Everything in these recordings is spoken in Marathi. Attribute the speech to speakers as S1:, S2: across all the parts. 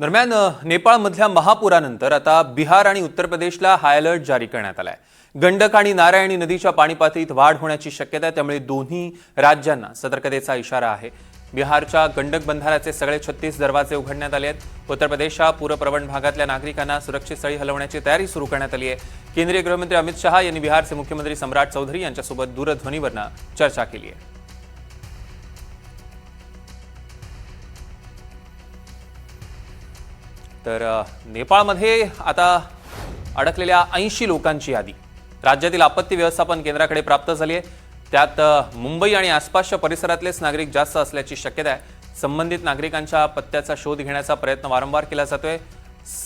S1: दरम्यान नेपाळमधल्या महापुरानंतर आता बिहार आणि उत्तर प्रदेशला हाय अलर्ट जारी करण्यात आलाय। गंडक आणि नारायणी नदीच्या पाणी पातळीत वाढ होण्याची शक्यता आहे, त्यामुळे दोन्ही राज्यांना सतर्कतेचा इशारा आहे। बिहारच्या गंडक बंधाऱ्याचे सगळे 36 दरवाजे उघडण्यात आले आहेत। उत्तर प्रदेशच्या पूरप्रवण भागातल्या नागरिकांना सुरक्षित स्थळी हलवण्याची तयारी सुरू करण्यात आली आहे। केंद्रीय गृहमंत्री अमित शहा यांनी बिहारचे मुख्यमंत्री सम्राट चौधरी यांच्यासोबत दूरध्वनीवरून चर्चा केली आहे। तर नेपाळमध्ये आता अडकलेल्या 80 लोकांची यादी राज्यातील आपत्ती व्यवस्थापन केंद्राकडे प्राप्त झाली आहे। त्यात मुंबई आणि आसपासच्या परिसरातलेच नागरिक जास्त असल्याची शक्यता आहे। संबंधित नागरिकांच्या पत्त्याचा शोध घेण्याचा प्रयत्न वारंवार केला जातोय।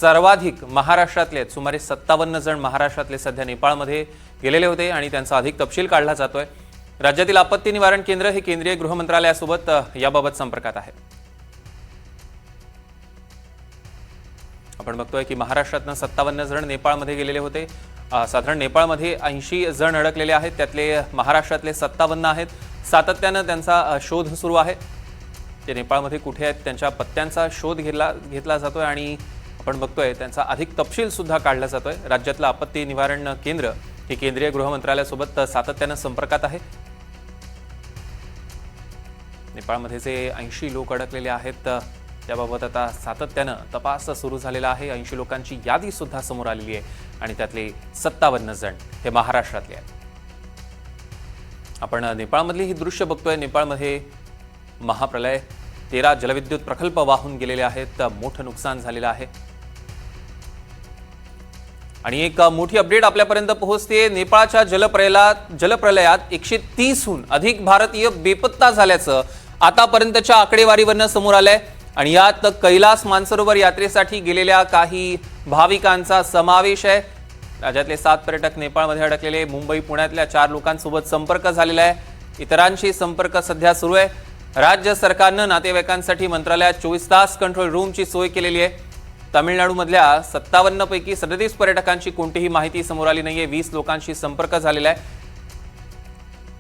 S1: सर्वाधिक महाराष्ट्रातले सुमारे 57 जण महाराष्ट्रातले सध्या नेपाळमध्ये गेलेले होते आणि त्यांचा अधिक तपशील काढला जातोय। राज्यातील आपत्ती निवारण केंद्र हे केंद्रीय गृह मंत्रालयासोबत याबाबत संपर्कात आहे। आपण बघतोय की महाराष्ट्रातनं 57 जण नेपाळमध्ये गेलेले होते। साधारण नेपाळमध्ये 80 जण अडकलेले आहेत, त्यातले महाराष्ट्रातले 57 आहेत। सातत्यानं त्यांचा शोध सुरू आहे। ते नेपाळमध्ये कुठे आहेत त्यांच्या पत्त्यांचा शोध घेतला जातोय आणि आपण बघतोय त्यांचा अधिक तपशील सुद्धा काढला जातोय। राज्यातलं आपत्ती निवारण केंद्र हे केंद्रीय गृह मंत्रालयासोबत सातत्यानं संपर्कात आहे। नेपाळमध्ये जे 80 लोक अडकलेले आहेत त्याबाबत आता सातत्यानं तपास सुरू झालेला आहे। 80 लोकांची यादी सुद्धा समोर आलेली आहे आणि त्यातले 57 जण हे महाराष्ट्रातले आहेत। आपण नेपाळमधली ही दृश्य बघतोय। नेपाळमध्ये महाप्रलय, 13 जलविद्युत प्रकल्प वाहून गेलेले आहेत, मोठं नुकसान झालेलं आहे। आणि एक मोठी अपडेट आपल्यापर्यंत पोहोचते। नेपाळच्या जलप्रलयात 130हून अधिक भारतीय बेपत्ता झाल्याचं आतापर्यंतच्या आकडेवारीवरून समोर आलंय आणि यात कैलास मानसरोवर यात्रेसाठी गेलेल्या काही भाविकांचा समावेश आहे। राज्यातले 7 पर्यटक नेपाळमध्ये अडकलेले, मुंबई पुण्यातल्या 4 लोकांसोबत संपर्क झालेला आहे। इतरांशी संपर्क सध्या सुरू आहे। राज्य सरकारनं नातेवाईकांसाठी मंत्रालयात 24 तास कंट्रोल रूमची सोय केलेली आहे। तामिळनाडूमधल्या 57 पैकी 37 पर्यटकांची कोणतीही माहिती समोर आली नाहीये। 20 लोकांशी संपर्क झालेला आहे।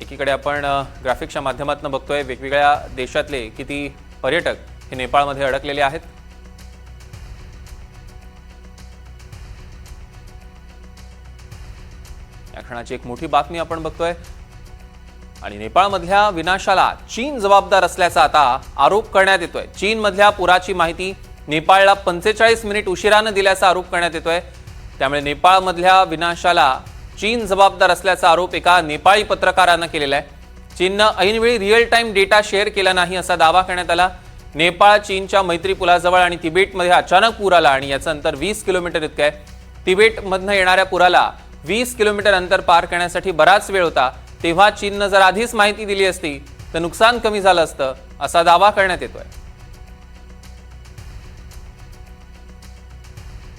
S1: एकीकडे आपण ग्राफिक्सच्या माध्यमातून बघतोय वेगवेगळ्या देशातले किती पर्यटक हे नेपाळमध्ये अडकलेले आहेत। या क्षणाची एक मोठी बातमी आपण बघतोय आणि नेपाळमधल्या विनाशाला चीन जबाबदार असल्याचा आता आरोप करण्यात येतोय। चीनमधल्या पुराची माहिती नेपाळला 45 मिनिट उशिराने दिल्याचा आरोप करण्यात येतोय। त्यामुळे नेपाळमधल्या विनाशाला चीन जबाबदार असल्याचा आरोप एका नेपाळी पत्रकारानं केलेला आहे। चीननं ऐनवेळी रिअल टाइम डेटा शेअर केला नाही असा दावा करण्यात आला। नेपाळ चीनच्या मैत्री पुलाजवळ आणि तिबेटमध्ये अचानक पूर आला आणि याचं अंतर 20 किलोमीटर इतकं आहे। तिबेटमधनं येणाऱ्या पुराला 20 किलोमीटर अंतर पार करण्यासाठी बराच वेळ होता। तेव्हा चीननं जर आधीच माहिती दिली असती तर नुकसान कमी झालं असतं असा दावा करण्यात येतोय।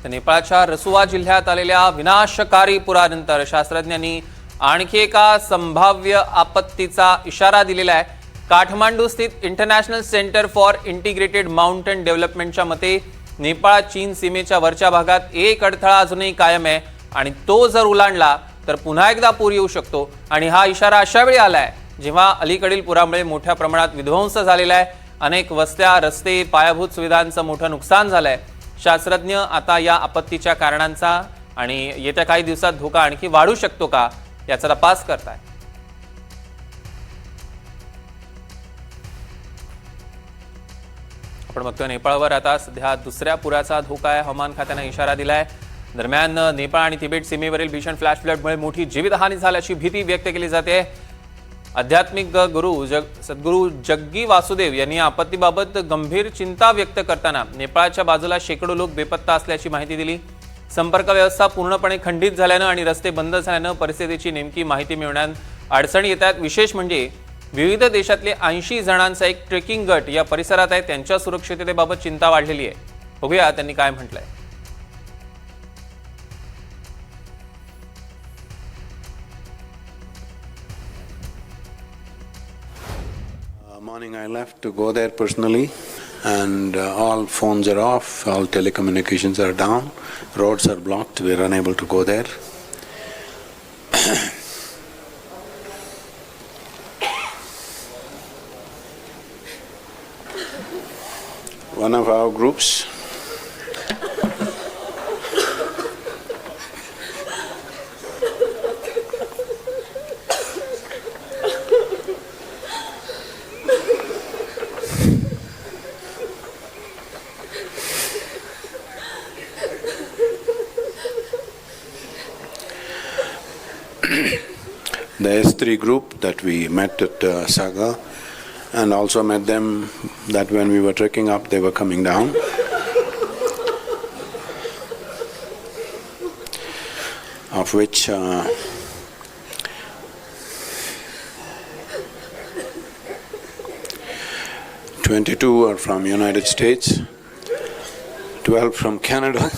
S1: तर नेपाळच्या रसुवा जिल्ह्यात आलेल्या विनाशकारी पुरानंतर शास्त्रज्ञांनी आणखी एका संभाव्य आपत्तीचा इशारा दिलेला आहे। काठमांडू स्थित international centre for integrated mountain डेव्हलपमेंटच्या मते नेपाळ चीन सीमेच्या वरच्या भागात एक अडथळा अजूनही कायम आहे आणि तो जर ओलांडला तर पुन्हा एकदा पूर येऊ शकतो। आणि हा इशारा अशा वेळी आलाय जेव्हा अलीकडील पुरामुळे मोठ्या प्रमाणात विध्वंस झालेला आहे। अनेक वस्त्या, रस्ते, पायाभूत सुविधांचं मोठं नुकसान झालंय। शास्त्रज्ञ आता या आपत्तीच्या कारणांचा आणि येत्या काही दिवसात धोका आणखी वाढू शकतो का याचा तपास करताय। आपण बघतोय नेपाळवर आता सध्या दुसऱ्या पुराचा धोका आहे। हवामान खात्याने इशारा दिलाय। दरम्यान नेपाळ आणि तिबेट सीमेवरील भीषण फ्लॅश फ्लडमुळे मोठी जीवितहानी झाल्याची भीती व्यक्त केली जाते। आध्यात्मिक गुरु सद्गुरू जग्गी वासुदेव यांनी आपत्तीबाबत गंभीर चिंता व्यक्त करताना नेपाळच्या बाजूला शेकडो लोक बेपत्ता असल्याची माहिती दिली। संपर्क व्यवस्था पूर्णपणे खंडित झाल्यानं आणि रस्ते बंद झाल्यानं परिस्थितीची नेमकी माहिती मिळवण्यात अडचणी येतात। विशेष म्हणजे विविध देशातले 80 जणांचा एक ट्रेकिंग गट या परिसरात आहे। त्यांच्या सुरक्षिततेबाबत चिंता वाढलेली आहे। बघूया त्यांनी काय म्हटलंय।
S2: Morning I left to go there personally and all phones are off, all telecommunications are down, roads are blocked, we are unable to go there. One of our groups the S3 group that we met at Saga, and also met them that when we were trekking up, they were coming down. Of which 22 are from United States, 12 from Canada,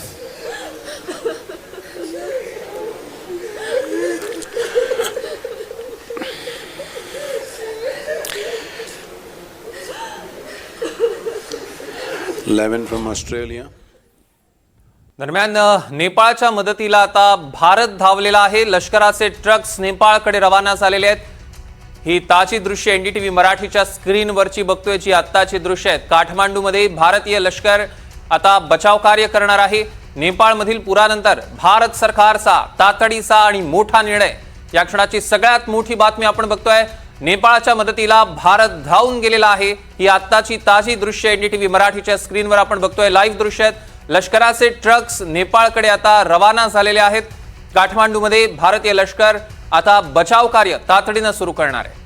S2: $11 from Australia.
S1: दरम्यान नेपाळच्या मदतीला आता भारत धावलेला आहे. लष्कराचे ट्रक्स नेपाळकडे रवाना झालेले आहेत. ही ताजी दृश्य एनडीटीव्ही मराठीच्या स्क्रीनवरची बघतोय, जी आत्ताची दृश्य आहेत. काठमांडूमध्ये भारतीय लष्कर आता बचाव कार्य करणार आहे. नेपाळमधील पुरानंतर भारत सरकारचा तातडीचा आणि मोठा निर्णय. या क्षणाची सगळ्यात मोठी बातमी आपण बघतोय. नेपाळच्या मदतीला भारत धावून गेलेला आहे. ही आत्ताची ताजी दृश्य एनडीटीव्ही मराठीच्या स्क्रीनवर आपण बघतोय. लाईव्ह दृश्य आहेत. लष्कराचे ट्रक्स नेपाळकडे आता रवाना झालेले आहेत. काठमांडूमध्ये भारतीय लष्कर आता बचाव कार्य तातडीनं सुरू करणार आहे.